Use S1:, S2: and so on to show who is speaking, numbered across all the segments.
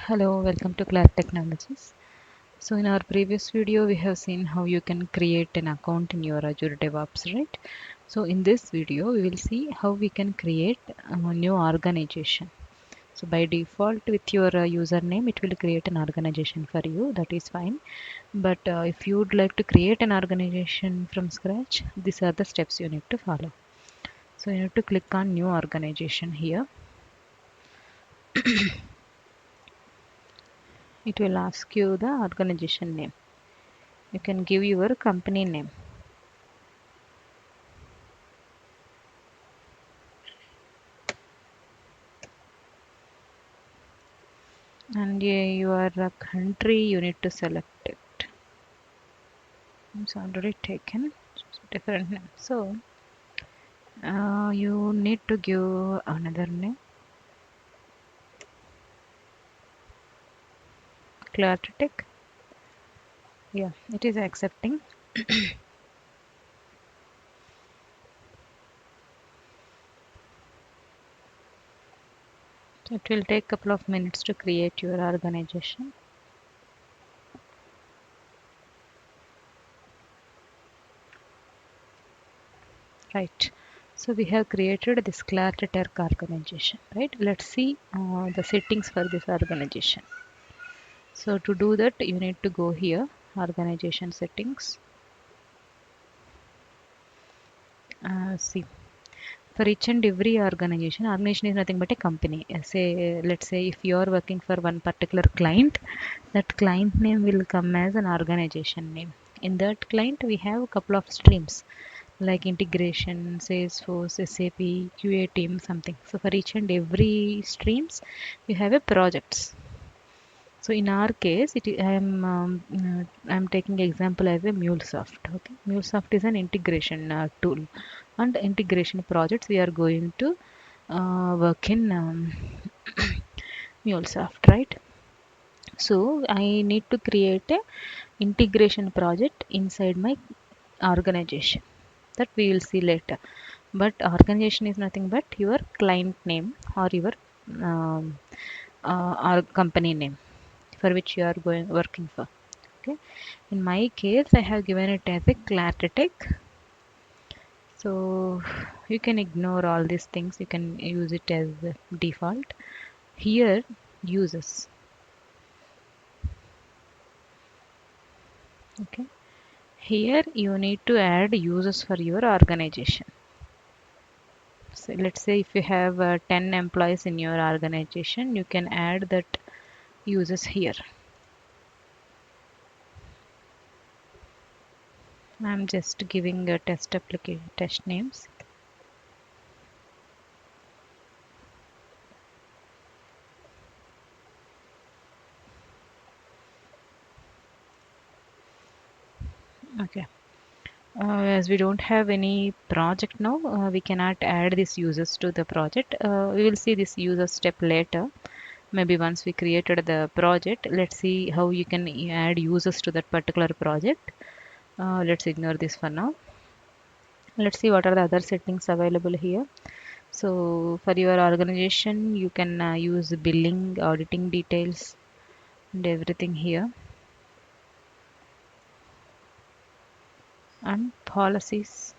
S1: Hello, welcome to Cloud Technologies. So in our previous video, we have seen how you can create an account in your Azure DevOps, right? So in this video, we will see how we can create a new organization. So by default, with your username, it will create an organization for you. That is fine. But if you would like to create an organization from scratch, these are the steps you need to follow. So you need to click on new organization here. It will ask you the organization name. You can give your company name. And your country you need to select it. It's already taken. It's different name. So you need to give another name. Clartech. Yeah, it is accepting. So it will take a couple of minutes to create your organization. Right. So we have created this Clartech organization, right? Let's see the settings for this organization. So to do that, you need to go here, organization settings. See, for each and every organization is nothing but a company. Say, let's say if you are working for one particular client, that client name will come as an organization name. In that client, we have a couple of streams like integration, Salesforce, SAP, QA team, something. So for each and every streams, you have a projects. So in our case, I'm taking example as a MuleSoft. Okay, MuleSoft is an integration tool, and integration projects we are going to work in MuleSoft, right? So I need to create a integration project inside my organization. That we will see later. But organization is nothing but your client name or your um, or company name for which you are going working for. Okay, in my case I have given it as a Clartech. So you can ignore all these things, you can use it as default. Here, users. Okay, here you need to add users for your organization. So let's say if you have 10 employees in your organization, you can add that users here. I'm just giving a test application test names. Okay. As we don't have any project now, we cannot add these users to the project. We will see this user step later. Maybe once we created the project, let's see how you can add users to that particular project. Let's ignore this for now. Let's see what are the other settings available here. So for your organization, you can use billing, auditing details, and everything here, and policies.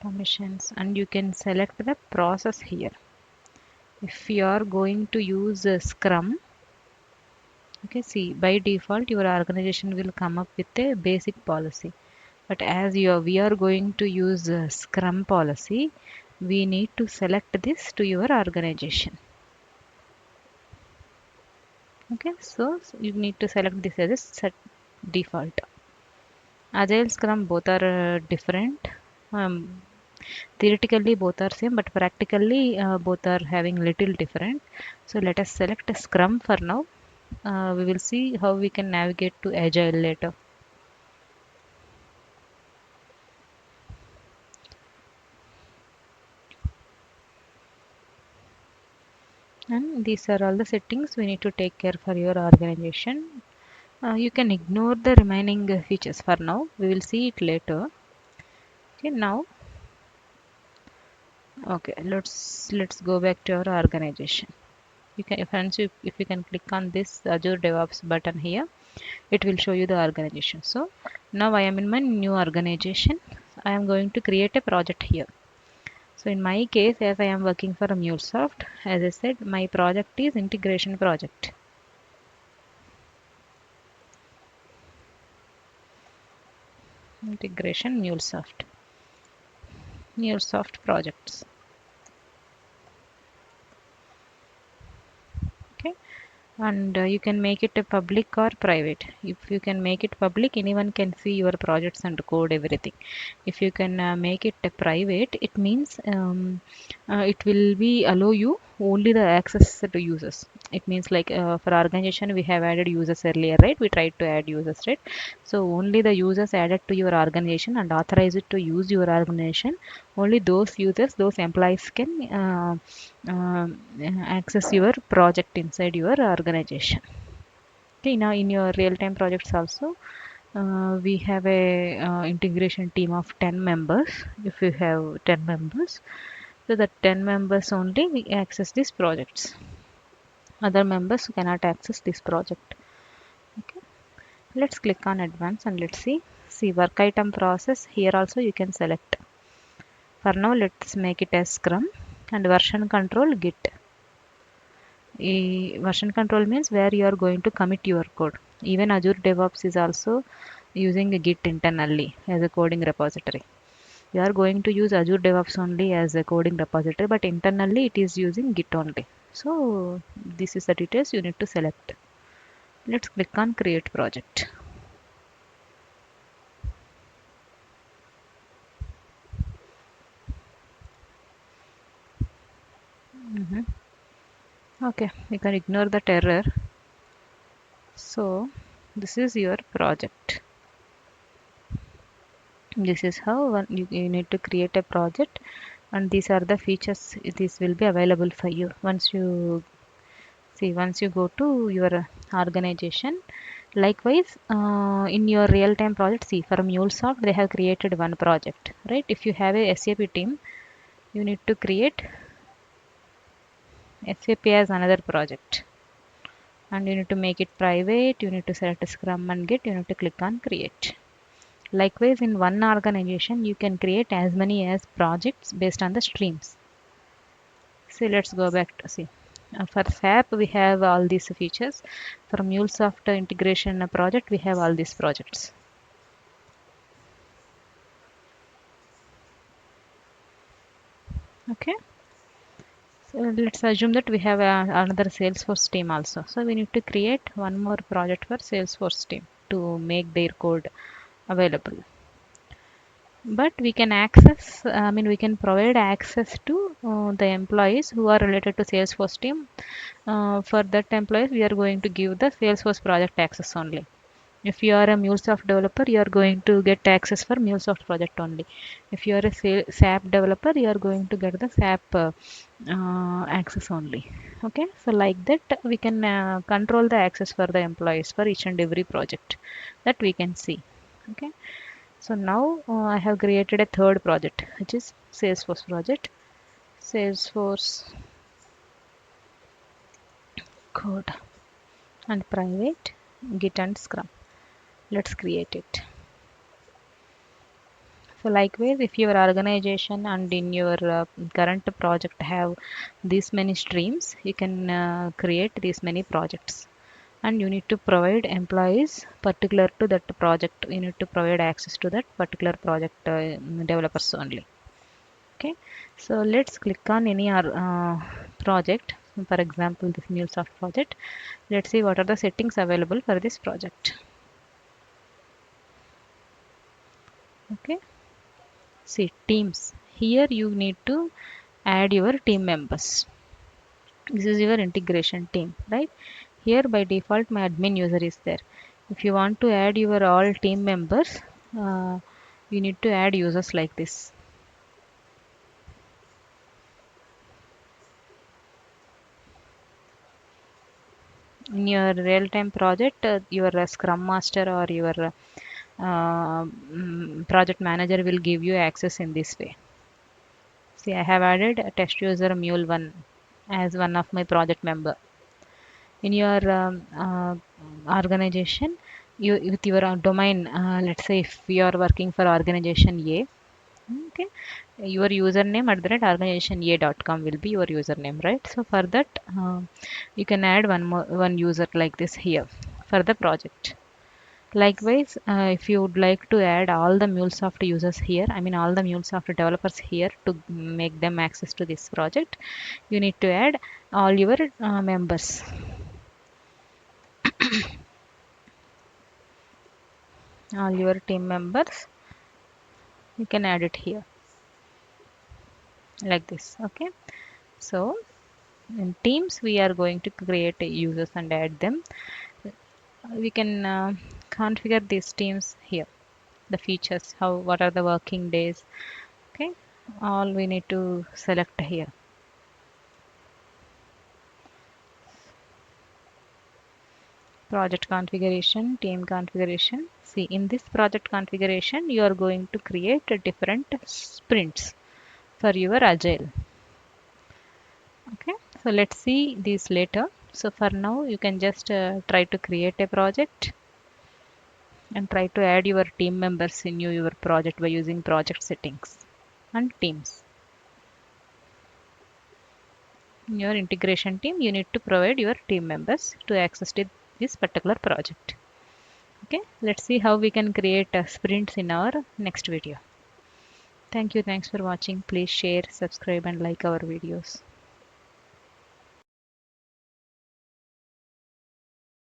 S1: Permissions, and you can select the process here. If you are going to use scrum, okay, see, by default your organization will come up with a basic policy, but as we are going to use scrum policy, we need to select this to your organization. Okay, so you need to select this as a set default. Agile scrum both are different. um, Theoretically both are same, but practically both are having little different. So let us select a scrum for now. We will see how we can navigate to agile later. And these are all the settings we need to take care for your organization. You can ignore the remaining features for now. We will see it later. Okay, now Okay, let's go back to our organization. You can if you can click on this Azure DevOps button here, it will show you the organization. So now I am in my new organization. I am going to create a project here. So in my case, as I am working for a MuleSoft, as I said, my project is integration project. Integration MuleSoft projects. Okay, and you can make it a public or private. If you can make it public, anyone can see your projects and code everything. If you can make it a private, it means it will be allow you only the access to users. It means like for organization we have added users earlier, right? We tried to add users, right? So only the users added to your organization and authorized to use your organization, only those users, those employees can access your project inside your organization. Okay, now in your real-time projects also, we have a integration team of 10 members. If you have 10 members, so the 10 members only we access these projects. Other members cannot access this project. Okay, let's click on advanced and let's see. See work item process here also you can select. For now, let's make it as Scrum and version control Git. Version control means where you are going to commit your code. Even Azure DevOps is also using a Git internally as a coding repository. You are going to use Azure DevOps only as a coding repository, but internally it is using Git only. So this is the details you need to select. Let's click on create project. Mhm. Okay, you can ignore that error. So this is your project. This is how you need to create a project, and these are the features this will be available for you once you go to your organization. Likewise, in your real-time project, see for MuleSoft they have created one project, right? If you have a SAP team, you need to create SAP as another project, and you need to make it private. You need to select Scrum and Git. You need to click on create. Likewise, in one organization, you can create as many as projects based on the streams. So let's go back to see. For SAP, we have all these features. For MuleSoft integration project, we have all these projects. Okay. So let's assume that we have another Salesforce team also. So we need to create one more project for Salesforce team to make their code available. But we can access, I mean, we can provide access to the employees who are related to Salesforce team. For that employees, we are going to give the Salesforce project access only. If you are a MuleSoft developer, you are going to get access for MuleSoft project only. If you are a SAP developer, you are going to get the SAP access only. Okay, so like that, we can control the access for the employees for each and every project that we can see. Okay, so now I have created a third project, which is Salesforce project. Salesforce code and private Git and Scrum. Let's create it. So likewise, if your organization and in your current project have these many streams, you can create these many projects. And you need to provide employees particular to that project. You need to provide access to that particular project developers only. Okay. So let's click on any project. For example, this MuleSoft project. Let's see what are the settings available for this project. Okay. See teams. Here you need to add your team members. This is your integration team, right? Here by default my admin user is there. If you want to add your all team members, uh, you need to add users like this. In your real-time project, your scrum master or your project manager will give you access in this way. See, I have added a test user mule 1 as one of my project member. In your organization, you with your domain, let's say if you are working for organization A, okay, your username at the rate organization.a.com will be your username, right? So for that, you can add one user like this here for the project. Likewise, if you would like to add all the MuleSoft users here, I mean all the MuleSoft developers here to make them access to this project, you need to add all your members, all your team members. You can add it here like this. Okay. So in Teams, we are going to create users and add them. We can configure these teams here. The features, how, what are the working days. Okay. All we need to select here. Project configuration, team configuration. See, in this project configuration, you are going to create a different sprints for your agile. Okay, so let's see these later. So for now, you can just try to create a project and try to add your team members in your project by using project settings and teams. In your integration team, you need to provide your team members to access to this particular project. Okay, let's see how we can create sprints in our next video. Thank you. Thanks for watching. Please share, subscribe, and like our videos.